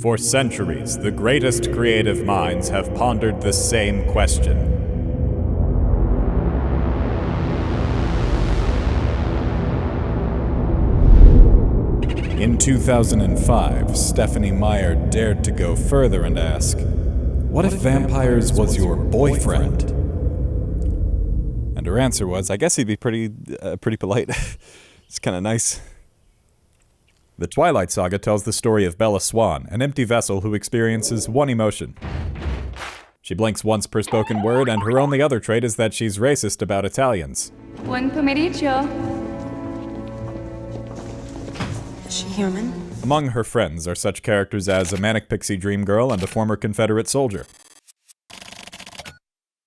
For centuries, the greatest creative minds have pondered the same question. In 2005, Stephenie Meyer dared to go further and ask, "What if vampires was your boyfriend?" And her answer was, I guess he'd be pretty polite. It's kind of nice. The Twilight Saga tells the story of Bella Swan, an empty vessel who experiences one emotion. She blinks once per spoken word, and her only other trait is that she's racist about Italians. Buon pomeriggio. Is she human? Among her friends are such characters as a manic pixie dream girl and a former Confederate soldier.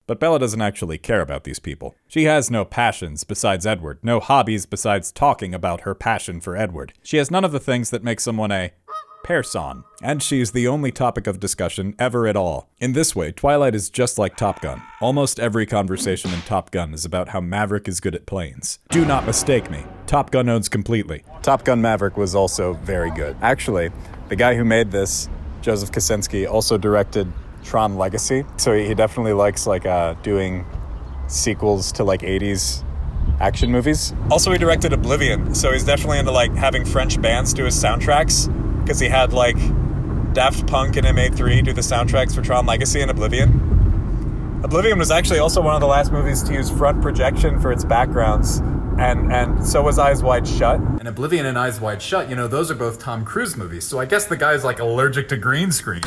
But Bella doesn't actually care about these people. She has no passions besides Edward, no hobbies besides talking about her passion for Edward. She has none of the things that make someone a person, and she's the only topic of discussion ever at all. In this way, Twilight is just like Top Gun. Almost every conversation in Top Gun is about how Maverick is good at planes. Do not mistake me. Top Gun owns completely. Top Gun Maverick was also very good. Actually, the guy who made this, Joseph Kosinski, also directed Tron Legacy, so he definitely likes doing sequels to 80s action movies. Also, he directed Oblivion, so he's definitely into having French bands do his soundtracks, because he had Daft Punk and MA3 do the soundtracks for Tron Legacy and Oblivion. Oblivion was actually also one of the last movies to use front projection for its backgrounds, and so was Eyes Wide Shut. And Oblivion and Eyes Wide Shut, those are both Tom Cruise movies, so I guess the guy's allergic to green screen.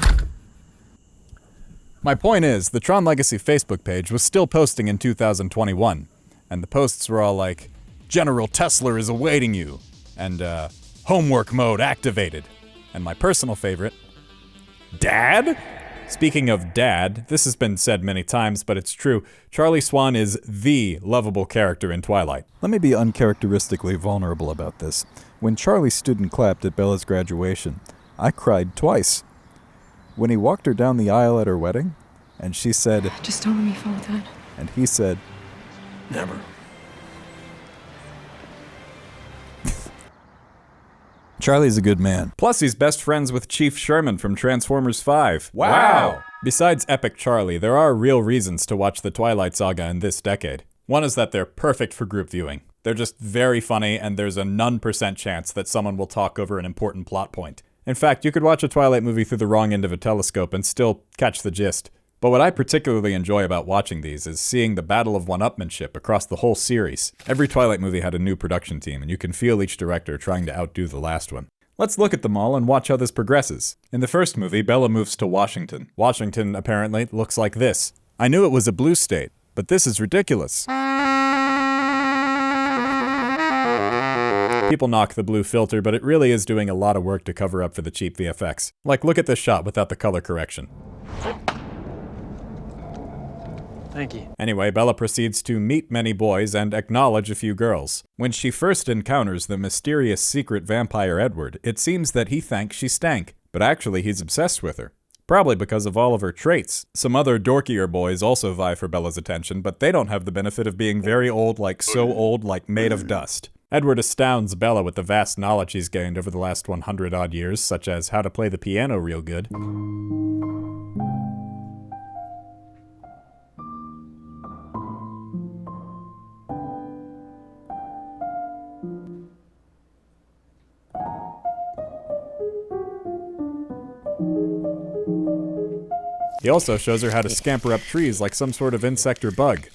My point is, the Tron Legacy Facebook page was still posting in 2021, and the posts were all like, "General Tesla is awaiting you," and "Homework mode activated." And my personal favorite, "Dad?" Speaking of dad, this has been said many times, but it's true. Charlie Swan is the lovable character in Twilight. Let me be uncharacteristically vulnerable about this. When Charlie stood and clapped at Bella's graduation, I cried twice. When he walked her down the aisle at her wedding, and she said, Just don't let me fall, Dad. And he said, Never. Charlie's a good man. Plus, he's best friends with Chief Sherman from Transformers 5. Wow! Besides Epic Charlie, there are real reasons to watch the Twilight Saga in this decade. One is that they're perfect for group viewing. They're just very funny, and there's a none % chance that someone will talk over an important plot point. In fact, you could watch a Twilight movie through the wrong end of a telescope and still catch the gist. But what I particularly enjoy about watching these is seeing the battle of one-upmanship across the whole series. Every Twilight movie had a new production team, and you can feel each director trying to outdo the last one. Let's look at them all and watch how this progresses. In the first movie, Bella moves to Washington. Washington, apparently, looks like this. I knew it was a blue state, but this is ridiculous. People knock the blue filter, but it really is doing a lot of work to cover up for the cheap VFX. Look at this shot without the color correction. Thank you. Anyway, Bella proceeds to meet many boys and acknowledge a few girls. When she first encounters the mysterious secret vampire Edward, it seems that he thinks she stank, but actually he's obsessed with her. Probably because of all of her traits. Some other dorkier boys also vie for Bella's attention, but they don't have the benefit of being very old, so old, made of dust. Edward astounds Bella with the vast knowledge he's gained over the last 100-odd years, such as how to play the piano real good. He also shows her how to scamper up trees like some sort of insect or bug.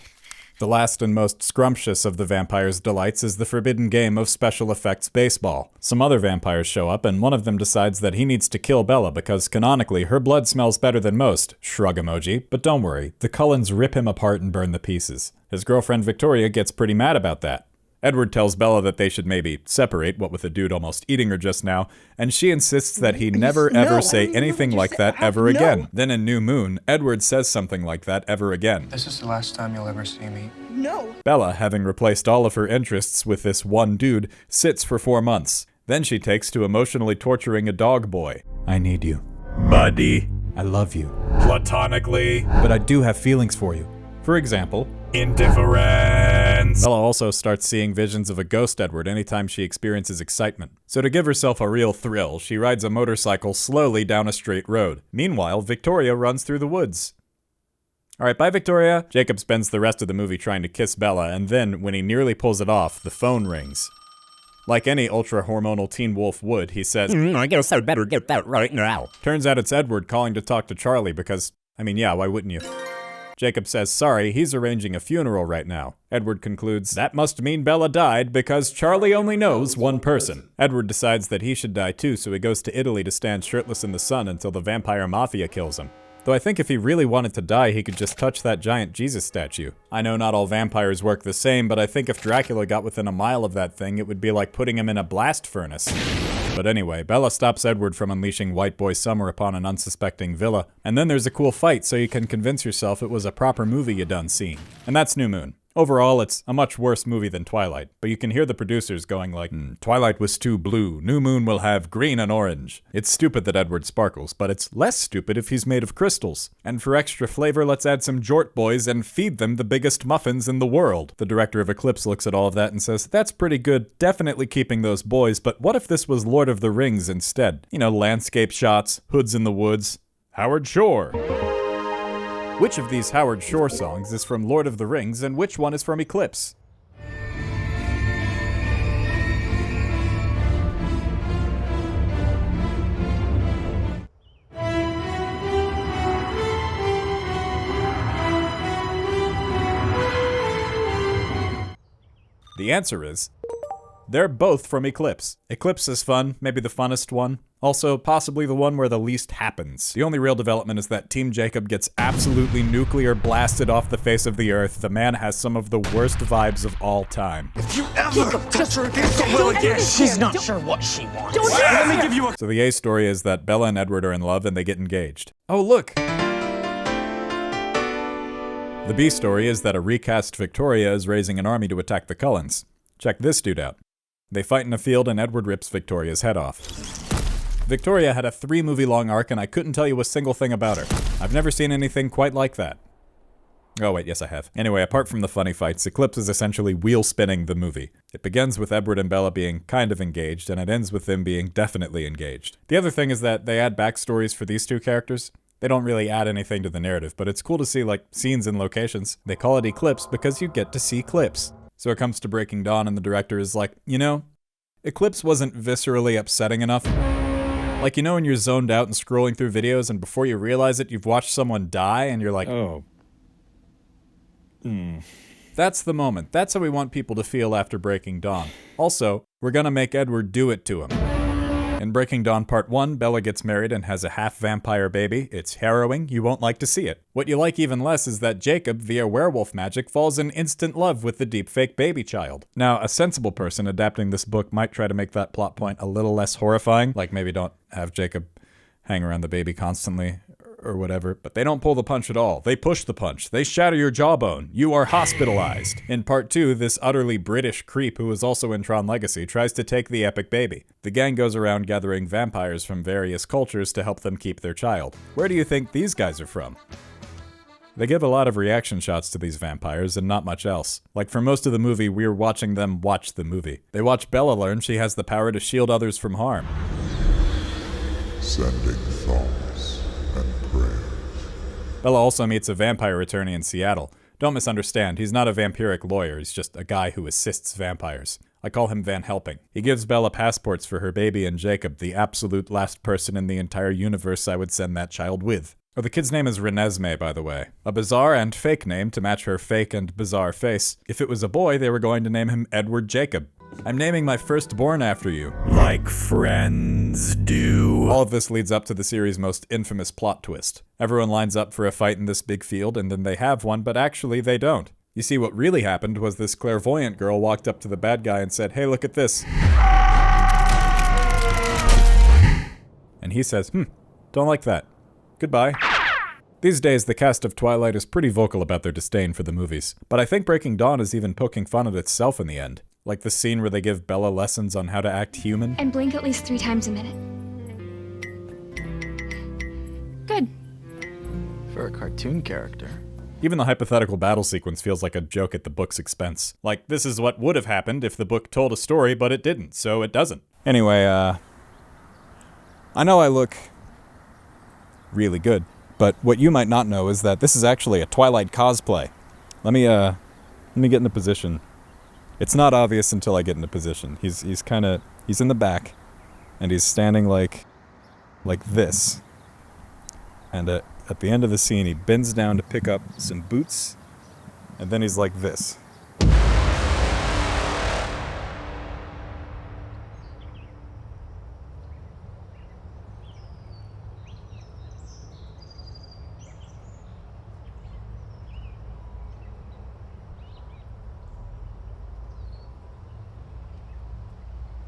The last and most scrumptious of the vampire's delights is the forbidden game of special effects baseball. Some other vampires show up, and one of them decides that he needs to kill Bella because canonically her blood smells better than most. Shrug emoji. But don't worry, the Cullens rip him apart and burn the pieces. His girlfriend Victoria gets pretty mad about that. Edward tells Bella that they should maybe separate, what with the dude almost eating her just now, and she insists that he never ever say anything like that ever again. Then in New Moon, Edward says something like that ever again. This is the last time you'll ever see me. No. Bella, having replaced all of her interests with this one dude, sits for 4 months. Then she takes to emotionally torturing a dog boy. I need you. Buddy. I love you. Platonically. But I do have feelings for you. For example, indifferent. friends. Bella also starts seeing visions of a ghost Edward anytime she experiences excitement. So to give herself a real thrill, she rides a motorcycle slowly down a straight road. Meanwhile, Victoria runs through the woods. Alright, bye Victoria. Jacob spends the rest of the movie trying to kiss Bella, and then, when he nearly pulls it off, the phone rings. Like any ultra-hormonal teen wolf would, he says, I guess I better get that right now. Turns out it's Edward calling to talk to Charlie because, I mean, yeah, why wouldn't you? Jacob says sorry, he's arranging a funeral right now. Edward concludes, that must mean Bella died because Charlie only knows one person. Edward decides that he should die too, so he goes to Italy to stand shirtless in the sun until the vampire mafia kills him. Though I think if he really wanted to die, he could just touch that giant Jesus statue. I know not all vampires work the same, but I think if Dracula got within a mile of that thing, it would be like putting him in a blast furnace. But anyway, Bella stops Edward from unleashing White Boy Summer upon an unsuspecting villa, and then there's a cool fight so you can convince yourself it was a proper movie you done seen. And that's New Moon. Overall, it's a much worse movie than Twilight, but you can hear the producers going like, Twilight was too blue, New Moon will have green and orange. It's stupid that Edward sparkles, but it's less stupid if he's made of crystals. And for extra flavor, let's add some Jort boys and feed them the biggest muffins in the world. The director of Eclipse looks at all of that and says, that's pretty good, definitely keeping those boys, but what if this was Lord of the Rings instead? You know, landscape shots, hoods in the woods. Howard Shore. Which of these Howard Shore songs is from Lord of the Rings and which one is from Eclipse? The answer is, they're both from Eclipse. Eclipse is fun, maybe the funnest one. Also, possibly the one where the least happens. The only real development is that Team Jacob gets absolutely nuclear blasted off the face of the earth. The man has some of the worst vibes of all time. If you ever touch her against the will again, she's not sure what she wants. Let me give you a... So the A story is that Bella and Edward are in love and they get engaged. Oh, look! The B story is that a recast Victoria is raising an army to attack the Cullens. Check this dude out. They fight in a field and Edward rips Victoria's head off. Victoria had a 3-movie-long arc and I couldn't tell you a single thing about her. I've never seen anything quite like that. Oh wait, yes I have. Anyway, apart from the funny fights, Eclipse is essentially wheel-spinning the movie. It begins with Edward and Bella being kind of engaged, and it ends with them being definitely engaged. The other thing is that they add backstories for these two characters. They don't really add anything to the narrative, but it's cool to see, like, scenes and locations. They call it Eclipse because you get to see clips. So it comes to Breaking Dawn and the director is like, you know, Eclipse wasn't viscerally upsetting enough. Like, you know when you're zoned out and scrolling through videos and before you realize it, you've watched someone die and you're like, oh. That's the moment. That's how we want people to feel after Breaking Dawn. Also, we're gonna make Edward do it to him. In Breaking Dawn Part 1, Bella gets married and has a half-vampire baby. It's harrowing. You won't like to see it. What you like even less is that Jacob, via werewolf magic, falls in instant love with the deep-fake baby child. Now, a sensible person adapting this book might try to make that plot point a little less horrifying, like maybe don't have Jacob hang around the baby constantly, or whatever, but they don't pull the punch at all. They push the punch. They shatter your jawbone. You are hospitalized. In Part 2, this utterly British creep who is also in Tron Legacy tries to take the epic baby. The gang goes around gathering vampires from various cultures to help them keep their child. Where do you think these guys are from? They give a lot of reaction shots to these vampires and not much else. Like for most of the movie, we're watching them watch the movie. They watch Bella learn she has the power to shield others from harm. Sending thoughts and prayers. Bella also meets a vampire attorney in Seattle. Don't misunderstand, he's not a vampiric lawyer, he's just a guy who assists vampires. I call him Van Helping. He gives Bella passports for her baby and Jacob, the absolute last person in the entire universe I would send that child with. Oh, the kid's name is Renesmee, by the way. A bizarre and fake name to match her fake and bizarre face. If it was a boy, they were going to name him Edward Jacob. I'm naming my firstborn after you. Like friends do. All of this leads up to the series' most infamous plot twist. Everyone lines up for a fight in this big field, and then they have one, but actually they don't. You see, what really happened was this clairvoyant girl walked up to the bad guy and said, "Hey, look at this." And he says, don't like that. Goodbye. These days, the cast of Twilight is pretty vocal about their disdain for the movies. But I think Breaking Dawn is even poking fun at itself in the end. Like the scene where they give Bella lessons on how to act human. And blink at least 3 times a minute. Good. For a cartoon character. Even the hypothetical battle sequence feels like a joke at the book's expense. Like, this is what would have happened if the book told a story, but it didn't, so it doesn't. Anyway, I know I look really good, but what you might not know is that this is actually a Twilight cosplay. Let me get into position. It's not obvious until I get into position. He's in the back, and he's standing like this. And at the end of the scene, he bends down to pick up some boots, and then he's like this.